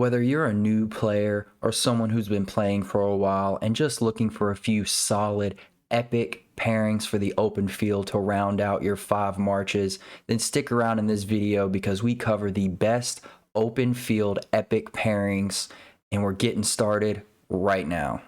Whether you're a new player or someone who's been playing for a while and just looking for a few solid, epic pairings for the open field to round out your 5 marches, then stick around in this video because we cover the best open field epic pairings, and we're getting started right now.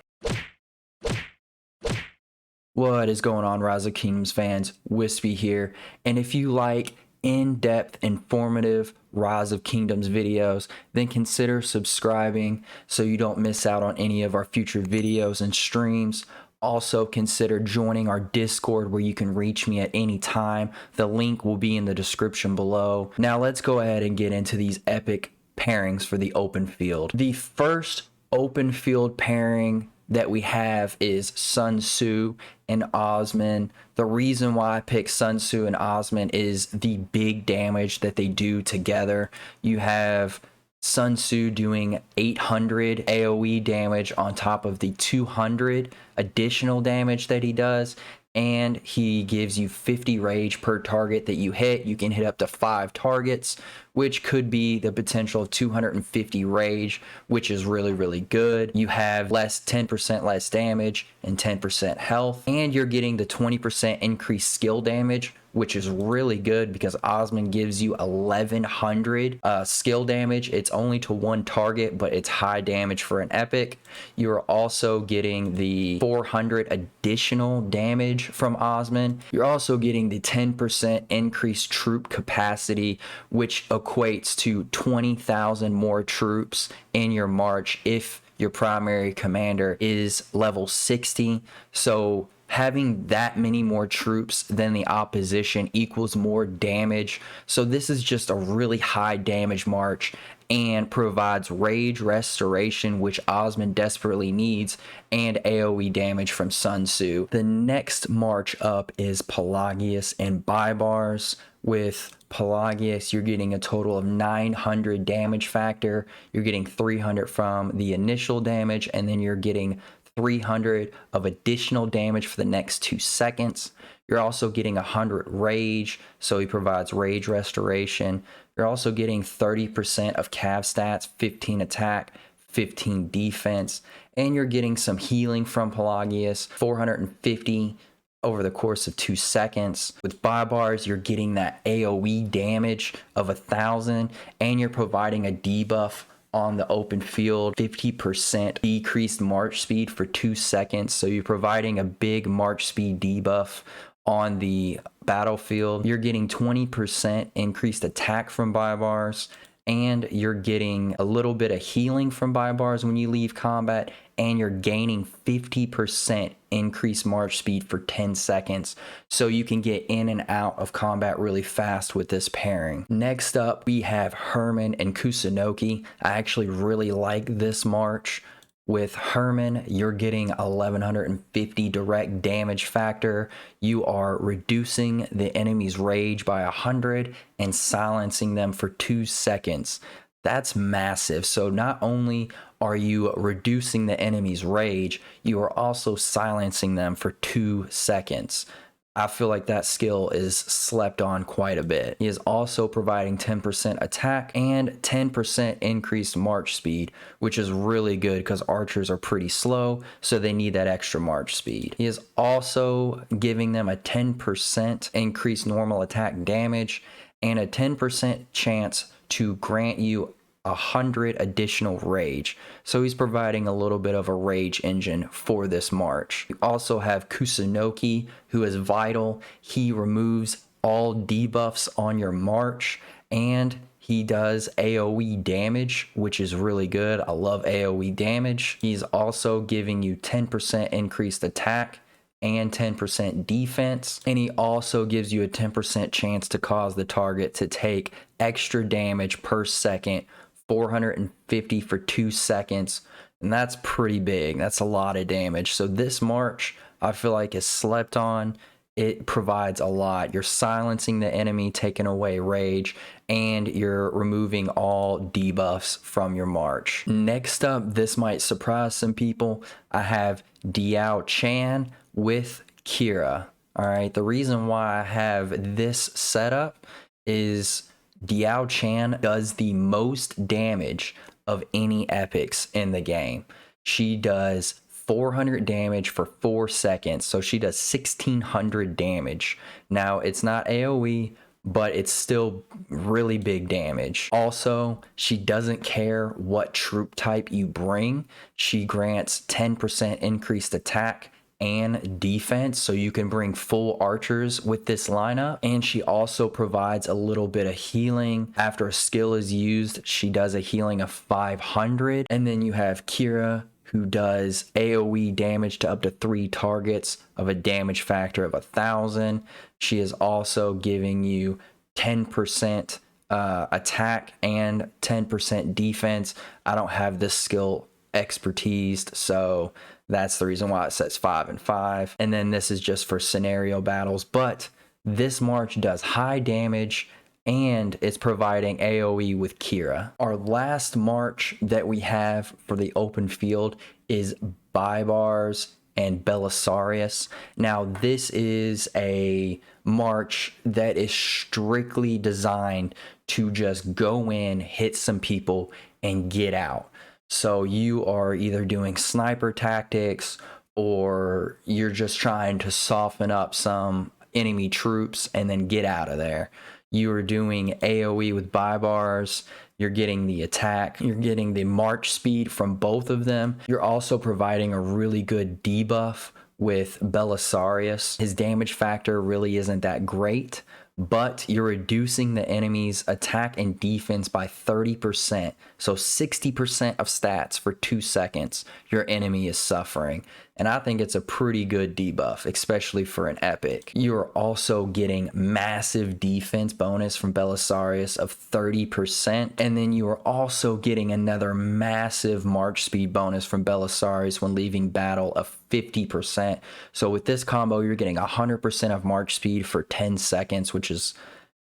What is going on, Rise of Kingdoms fans? Wispy here, and if you like in-depth, informative Rise of Kingdoms videos, then consider subscribing so you don't miss out on any of our future videos and streams. Also consider joining our Discord where you can reach me at any time. The link will be in the description below. Now let's go ahead and get into these epic pairings for the open field. The first open field pairing that we have is Sun Tzu and Osman. The reason why I picked Sun Tzu and Osman is the big damage that they do together. You have Sun Tzu doing 800 AoE damage on top of the 200 additional damage that he does, and he gives you 50 rage per target that you hit. You can hit up to 5 targets, which could be the potential of 250 rage, which is really good. You have 10% less damage and 10% health, and you're getting the 20% increased skill damage, which is really good because Osman gives you 1100 skill damage. It's only to 1 target, but it's high damage for an epic. You're also getting the 400 additional damage from Osman. You're also getting the 10% increased troop capacity, which equates to 20,000 more troops in your march if your primary commander is level 60. So having that many more troops than the opposition equals more damage. So this is just a really high damage march and provides rage restoration, which Osman desperately needs, and AoE damage from Sun Tzu. The next march up is Pelagius and Baibars. With Pelagius, you're getting a total of 900 damage factor. You're getting 300 from the initial damage, and then you're getting 300 of additional damage for the next 2 seconds. You're also getting 100 rage, so he provides rage restoration. You're also getting 30% of cav stats, 15 attack, 15 defense, and you're getting some healing from Pelagius, 450 over the course of 2 seconds. With Baibars, you're getting that AoE damage of 1,000, and you're providing a debuff on the open field, 50% decreased march speed for 2 seconds. So you're providing a big march speed debuff on the battlefield. You're getting 20% increased attack from Baibars, and you're getting a little bit of healing from Baibars when you leave combat, and you're gaining 50% increased march speed for 10 seconds. So you can get in and out of combat really fast with this pairing. Next up, we have Herman and Kusunoki. I actually really like this march. With Herman, you're getting 1150 direct damage factor. You are reducing the enemy's rage by 100 and silencing them for 2 seconds. That's massive. So not only are you reducing the enemy's rage, you are also silencing them for 2 seconds. I feel like that skill is slept on quite a bit. He is also providing 10% attack and 10% increased march speed, which is really good because archers are pretty slow, so they need that extra march speed. He is also giving them a 10% increased normal attack damage and a 10% chance to grant you 100 additional rage. So he's providing a little bit of a rage engine for this march. You also have Kusunoki, who is vital. He removes all debuffs on your march, and he does AoE damage, which is really good. I love AoE damage. He's also giving you 10% increased attack and 10% defense, and he also gives you a 10% chance to cause the target to take extra damage per second, 450 for 2 seconds, and that's pretty big. That's a lot of damage. So this march, I feel like, is slept on. It provides a lot. You're silencing the enemy, taking away rage, and you're removing all debuffs from your march. Next up, this might surprise some people, I have Diona Chan with Kira. All right, the reason why I have this setup is Diona Chan does the most damage of any epics in the game. She does 400 damage for 4 seconds, so she does 1600 damage. Now, it's not AoE, but it's still really big damage. Also, she doesn't care what troop type you bring. She grants 10% increased attack and defense, so you can bring full archers with this lineup. And she also provides a little bit of healing after a skill is used. She does a healing of 500. And then you have Kira, who does AoE damage to up to 3 targets of a damage factor of 1000. She is also giving you 10% attack and 10% defense. I don't have this skill expertised, so that's the reason why it says 5 and 5. And then this is just for scenario battles, but this March does high damage and it's providing AoE with Kira. Our last March that we have for the open field is Baibars and Belisarius. Now, this is a March that is strictly designed to just go in, hit some people, and get out. So you are either doing sniper tactics or you're just trying to soften up some enemy troops and then get out of there. You are doing AoE with Baibars. You're getting the attack. You're getting the march speed from both of them. You're also providing a really good debuff with Belisarius. His damage factor really isn't that great, but you're reducing the enemy's attack and defense by 30%. So 60% of stats for 2 seconds your enemy is suffering. And I think it's a pretty good debuff, especially for an epic. You're also getting massive defense bonus from Belisarius of 30%. And then you are also getting another massive march speed bonus from Belisarius when leaving battle of 50%. So with this combo, you're getting 100% of march speed for 10 seconds, which is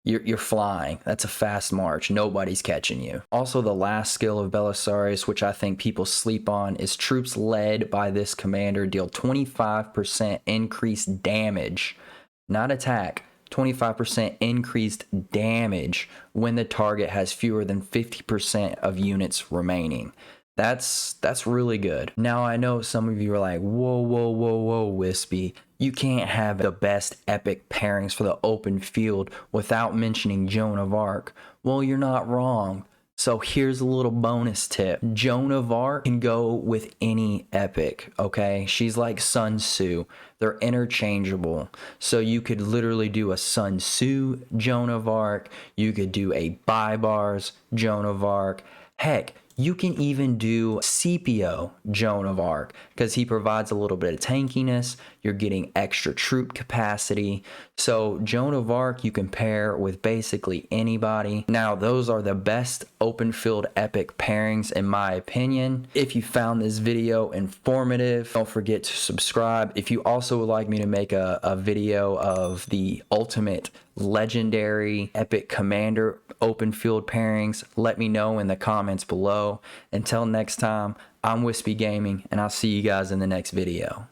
you're flying. That's a fast march. Nobody's catching you. Also, the last skill of Belisarius, which I think people sleep on, is troops led by this commander deal 25% increased damage, not attack, 25% increased damage when the target has fewer than 50% of units remaining. That's really good. Now, I know some of you are like, whoa, Wispy. You can't have the best epic pairings for the open field without mentioning Joan of Arc. Well, you're not wrong. So here's a little bonus tip. Joan of Arc can go with any epic, okay? She's like Sun Tzu. They're interchangeable. So you could literally do a Sun Tzu Joan of Arc. You could do a Baibars Joan of Arc. Heck, you can even do Scipio Joan of Arc because he provides a little bit of tankiness. You're getting extra troop capacity. So Joan of Arc you can pair with basically anybody. Now, those are the best open field epic pairings in my opinion. If you found this video informative, don't forget to subscribe. If you also would like me to make a video of the ultimate legendary epic commander open field pairings, let me know in the comments below. Until next time, I'm Wispy Gaming, and I'll see you guys in the next video.